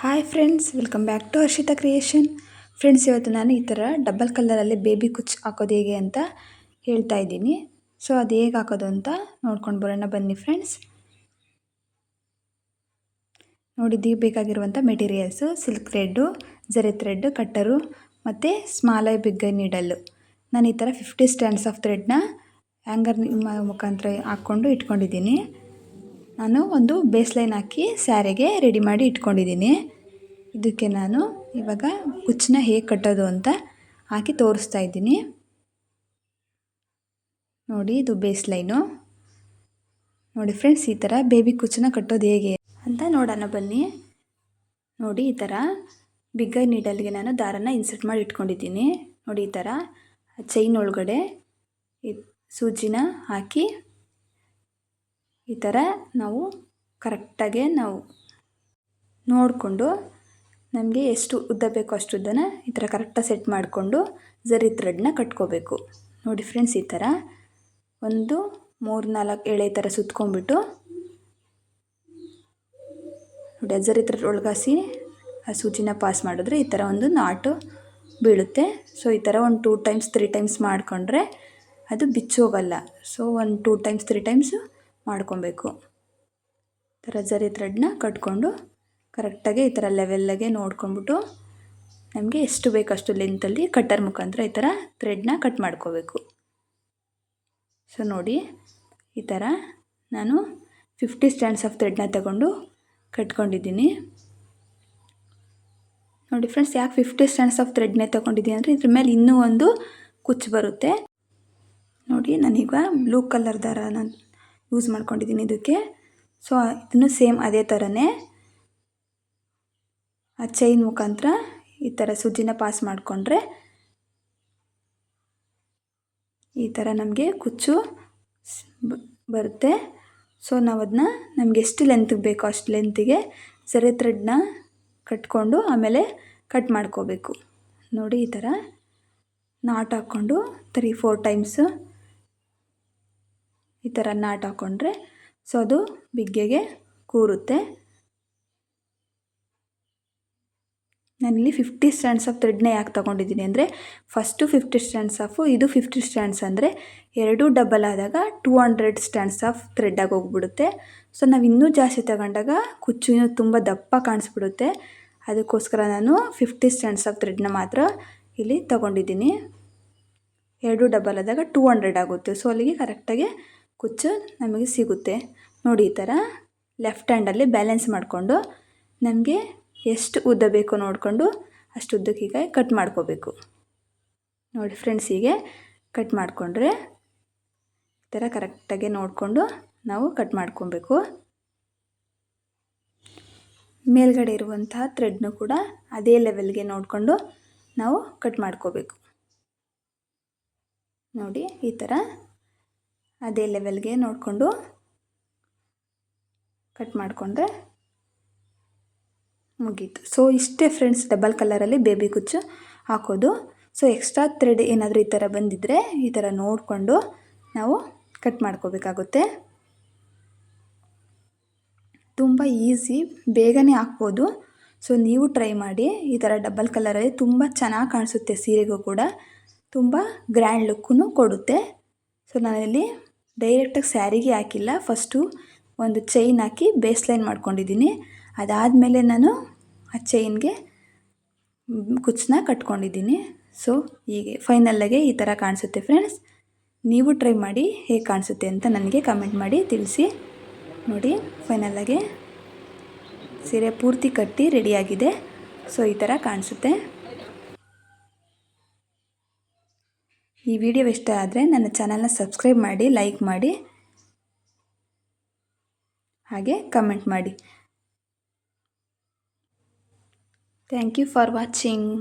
Hi friends, welcome back to Harshita creation. Friends, ಇವತ್ತು ನಾನು ಈ ಥರ ಡಬಲ್ ಕಲರಲ್ಲಿ ಬೇಬಿ ಕುಚ್ ಹಾಕೋದು ಹೇಗೆ ಅಂತ ಹೇಳ್ತಾ ಇದ್ದೀನಿ. ಸೊ ಅದು ಹೇಗೆ ಹಾಕೋದು ಅಂತ ನೋಡ್ಕೊಂಡು ಬರೋಣ ಬನ್ನಿ ಫ್ರೆಂಡ್ಸ್. ನೋಡಿದ್ದೀವಿ ಬೇಕಾಗಿರುವಂಥ ಮೆಟೀರಿಯಲ್ಸು: ಸಿಲ್ಕ್ ಥ್ರೆಡ್ಡು, ಜರಿ ಥ್ರೆಡ್, ಕಟ್ಟರು ಮತ್ತು ಸ್ಮಾಲ್ ಐ ಬಿಗ್ ಐ ನೀಡಲ್ಲು. ನಾನು ಈ ಥರ 50 ಸ್ಟ್ಯಾಂಡ್ಸ್ ಆಫ್ ಥ್ರೆಡ್ನ ಹ್ಯಾಂಗರ್ ಮುಖಾಂತರ ಹಾಕ್ಕೊಂಡು ಇಟ್ಕೊಂಡಿದ್ದೀನಿ. ನಾನು ಒಂದು ಬೇಸ್ ಲೈನ್ ಹಾಕಿ ಸ್ಯಾರಿಗೆ ರೆಡಿ ಮಾಡಿ ಇಟ್ಕೊಂಡಿದ್ದೀನಿ. ಇದಕ್ಕೆ ನಾನು ಇವಾಗ ಕುಚ್ಚನ್ನ ಹೇಗೆ ಕಟ್ಟೋದು ಅಂತ ಹಾಕಿ ತೋರಿಸ್ತಾ ಇದ್ದೀನಿ. ನೋಡಿ, ಇದು ಬೇಸ್ ಲೈನು. ನೋಡಿ ಫ್ರೆಂಡ್ಸ್, ಈ ಥರ ಬೇಬಿ ಕುಚ್ಚನ್ನ ಕಟ್ಟೋದು ಹೇಗೆ ಅಂತ ನೋಡೋಣ ಬನ್ನಿ. ನೋಡಿ, ಈ ಥರ ಬಿಗ್ ಐ ನೀಡಲ್ಗೆ ನಾನು ದಾರನ ಇನ್ಸರ್ಟ್ ಮಾಡಿ ಇಟ್ಕೊಂಡಿದ್ದೀನಿ. ನೋಡಿ, ಈ ಥರ ಚೈನ್ ಒಳಗಡೆ ಸೂಜಿನ ಹಾಕಿ ಈ ಥರ ನಾವು ಕರೆಕ್ಟಾಗೆ ನಾವು ನೋಡಿಕೊಂಡು ನಮಗೆ ಎಷ್ಟು ಉದ್ದ ಬೇಕೋ ಅಷ್ಟು ಉದ್ದನ ಈ ಥರ ಕರೆಕ್ಟಾಗಿ ಸೆಟ್ ಮಾಡಿಕೊಂಡು ಜರಿ ಥ್ರೆಡ್ನ ಕಟ್ಕೋಬೇಕು. ನೋಡಿ ಫ್ರೆಂಡ್ಸ್, ಈ ಥರ ಒಂದು 3-4 ಎಳೆ ಥರ ಸುತ್ಕೊಂಡ್ಬಿಟ್ಟು ನೋಡಿ ಆ ಜರಿ ಥ್ರೆಡ್ ಒಳಗಾಸಿ ಆ ಸೂಜಿನ ಪಾಸ್ ಮಾಡಿದ್ರೆ ಈ ಥರ ಒಂದು ನಾಟು ಬೀಳುತ್ತೆ. ಸೊ ಈ ಥರ ಒಂದು 2 ಟೈಮ್ಸ್ 3 ಟೈಮ್ಸ್ ಮಾಡಿಕೊಂಡ್ರೆ ಅದು ಬಿಚ್ಚೋಗಲ್ಲ. ಸೊ ಒಂದು 2 ಟೈಮ್ಸ್ 3 ಟೈಮ್ಸು ಮಾಡ್ಕೊಬೇಕು. ಈ ಥರ ಜರಿ ಥ್ರೆಡ್ನ ಕಟ್ಕೊಂಡು ಕರೆಕ್ಟಾಗಿ ಈ ಥರ ಲೆವೆಲ್ಲಾಗೆ ನೋಡ್ಕೊಂಡ್ಬಿಟ್ಟು ನಮಗೆ ಎಷ್ಟು ಬೇಕಷ್ಟು ಲೆಂತಲ್ಲಿ ಕಟ್ಟರ್ ಮುಖಾಂತರ ಈ ಥರ ಥ್ರೆಡ್ನ ಕಟ್ ಮಾಡ್ಕೋಬೇಕು. ಸೊ ನೋಡಿ, ಈ ಥರ ನಾನು 50 ಸ್ಟ್ಯಾಂಡ್ಸ್ ಆಫ್ ಥ್ರೆಡ್ನ ತಗೊಂಡು ಕಟ್ಕೊಂಡಿದ್ದೀನಿ. ನೋಡಿ ಫ್ರೆಂಡ್ಸ್, ಯಾಕೆ 50 ಸ್ಟ್ಯಾಂಡ್ಸ್ ಆಫ್ ಥ್ರೆಡ್ನೇ ತೊಗೊಂಡಿದ್ದೀನಿ ಅಂದರೆ ಇದ್ರ ಮೇಲೆ ಇನ್ನೂ ಒಂದು ಕುಚ್ಚು ಬರುತ್ತೆ. ನೋಡಿ, ನಾನೀಗ ಬ್ಲೂ ಕಲರ್ ದಾರನ ಯೂಸ್ ಮಾಡ್ಕೊಂಡಿದ್ದೀನಿ ಇದಕ್ಕೆ. ಸೊ ಇದನ್ನು ಸೇಮ್ ಅದೇ ಥರನೇ ಆ ಚೈನ್ ಮುಖಾಂತರ ಈ ಥರ ಸೂಜಿನ ಪಾಸ್ ಮಾಡಿಕೊಂಡ್ರೆ ಈ ಥರ ನಮಗೆ ಕುಚ್ಚು ಬರುತ್ತೆ. ಸೊ ನಾವು ಅದನ್ನ ನಮಗೆ ಎಷ್ಟು ಲೆಂತ್ಗೆ ಬೇಕೋ ಅಷ್ಟು ಲೆಂತಿಗೆ ಸರಿ ಥ್ರೆಡ್ನ ಕಟ್ಕೊಂಡು ಆಮೇಲೆ ಕಟ್ ಮಾಡ್ಕೋಬೇಕು. ನೋಡಿ, ಈ ಥರ ನಾಟ್ ಹಾಕ್ಕೊಂಡು 3-4 ಟೈಮ್ಸು ಈ ಥರ ನಾಟ್ ಹಾಕ್ಕೊಂಡ್ರೆ ಸೊ ಅದು ಬಿಗ್ಗೆಗೆ ಕೂರುತ್ತೆ. ನಾನಿಲ್ಲಿ 50 ಸ್ಟ್ಯಾಂಡ್ಸ್ ಆಫ್ ಥ್ರೆಡ್ನೇ ಯಾಕೆ ತೊಗೊಂಡಿದ್ದೀನಿ ಅಂದರೆ ಫಸ್ಟು 50 ಸ್ಟ್ಯಾಂಡ್ಸ್ ಆಫು, ಇದು 50 ಸ್ಟ್ಯಾಂಡ್ಸ್ ಅಂದರೆ 2 ಡಬಲ್ ಆದಾಗ 200 ಸ್ಟ್ಯಾಂಡ್ಸ್ ಆಫ್ ಥ್ರೆಡ್ಡಾಗಿ ಹೋಗ್ಬಿಡುತ್ತೆ. ಸೊ ನಾವು ಇನ್ನೂ ಜಾಸ್ತಿ ತಗೊಂಡಾಗ ಕುಚ್ಚು ಇನ್ನೂ ತುಂಬ ದಪ್ಪ ಕಾಣಿಸ್ಬಿಡುತ್ತೆ. ಅದಕ್ಕೋಸ್ಕರ ನಾನು 50 ಸ್ಟ್ಯಾಂಡ್ಸ್ ಆಫ್ ಥ್ರೆಡ್ನ ಮಾತ್ರ ಇಲ್ಲಿ ತೊಗೊಂಡಿದ್ದೀನಿ. 2 ಡಬಲ್ ಆದಾಗ 200 ಆಗುತ್ತೆ. ಸೊ ಅಲ್ಲಿಗೆ ಕರೆಕ್ಟಾಗಿ ಕುಚ್ಚು ನಮಗೆ ಸಿಗುತ್ತೆ. ನೋಡಿ, ಈ ಥರ ಲೆಫ್ಟ್ ಹ್ಯಾಂಡಲ್ಲಿ ಬ್ಯಾಲೆನ್ಸ್ ಮಾಡಿಕೊಂಡು ನಮಗೆ ಎಷ್ಟು ಉದ್ದ ಬೇಕೋ ನೋಡಿಕೊಂಡು ಅಷ್ಟು ಉದ್ದಕ್ಕೆ ಈಗ ಕಟ್ ಮಾಡ್ಕೋಬೇಕು. ನೋಡಿ ಫ್ರೆಂಡ್ಸ್, ಹೀಗೆ ಕಟ್ ಮಾಡಿಕೊಂಡ್ರೆ ಈ ಥರ ಕರೆಕ್ಟಾಗಿ ನೋಡಿಕೊಂಡು ನಾವು ಕಟ್ ಮಾಡ್ಕೊಬೇಕು. ಮೇಲ್ಗಡೆ ಇರುವಂತಹ ಥ್ರೆಡ್ನು ಕೂಡ ಅದೇ ಲೆವೆಲ್ಗೆ ನೋಡಿಕೊಂಡು ನಾವು ಕಟ್ ಮಾಡ್ಕೋಬೇಕು. ನೋಡಿ, ಈ ಥರ ಅದೇ ಲೆವೆಲ್ಗೆ ನೋಡಿಕೊಂಡು ಕಟ್ ಮಾಡಿಕೊಂಡ್ರೆ ಮುಗೀತು. ಸೊ ಇಷ್ಟೇ ಫ್ರೆಂಡ್ಸ್, ಡಬಲ್ ಕಲರಲ್ಲಿ ಬೇಬಿ ಕುಚ್ಚು ಹಾಕೋದು. ಸೊ ಎಕ್ಸ್ಟ್ರಾ ಥ್ರೆಡ್ ಏನಾದರೂ ಈ ಥರ ಬಂದಿದ್ದರೆ ಈ ಥರ ನೋಡಿಕೊಂಡು ನಾವು ಕಟ್ ಮಾಡ್ಕೋಬೇಕಾಗುತ್ತೆ. ತುಂಬ ಈಸಿ, ಬೇಗನೆ ಹಾಕ್ಬೋದು. ಸೊ ನೀವು ಟ್ರೈ ಮಾಡಿ. ಈ ಥರ ಡಬಲ್ ಕಲರಲ್ಲಿ ತುಂಬ ಚೆನ್ನಾಗಿ ಕಾಣಿಸುತ್ತೆ. ಸೀರೆಗೂ ಕೂಡ ತುಂಬ ಗ್ರ್ಯಾಂಡ್ ಲುಕ್ಕೂ ಕೊಡುತ್ತೆ. ಸೊ ನಾನಿಲ್ಲಿ ಡೈರೆಕ್ಟಾಗಿ ಸ್ಯಾರಿಗೆ ಹಾಕಿಲ್ಲ, ಫಸ್ಟು ಒಂದು ಚೈನ್ ಹಾಕಿ ಬೇಸ್ ಲೈನ್ ಮಾಡ್ಕೊಂಡಿದ್ದೀನಿ. ಅದಾದಮೇಲೆ ನಾನು ಆ ಚೈನ್ಗೆ ಕುಚ್ಚನ್ನ ಕಟ್ಕೊಂಡಿದ್ದೀನಿ. ಸೊ ಹೀಗೆ ಫೈನಲ್ಲಾಗೆ ಈ ಥರ ಕಾಣಿಸುತ್ತೆ ಫ್ರೆಂಡ್ಸ್. ನೀವು ಟ್ರೈ ಮಾಡಿ ಹೇಗೆ ಕಾಣಿಸುತ್ತೆ ಅಂತ ನನಗೆ ಕಮೆಂಟ್ ಮಾಡಿ ತಿಳಿಸಿ. ನೋಡಿ, ಫೈನಲ್ಲಾಗೆ ಸೀರೆ ಪೂರ್ತಿ ಕಟ್ಟಿ ರೆಡಿಯಾಗಿದೆ. ಸೊ ಈ ಥರ ಕಾಣಿಸುತ್ತೆ. ಈ ವಿಡಿಯೋ ಇಷ್ಟ ಆದರೆ ನನ್ನ ಚಾನಲ್ನ ಸಬ್ಸ್ಕ್ರೈಬ್ ಮಾಡಿ, ಲೈಕ್ ಮಾಡಿ, ಹಾಗೆ ಕಮೆಂಟ್ ಮಾಡಿ. Thank you for watching.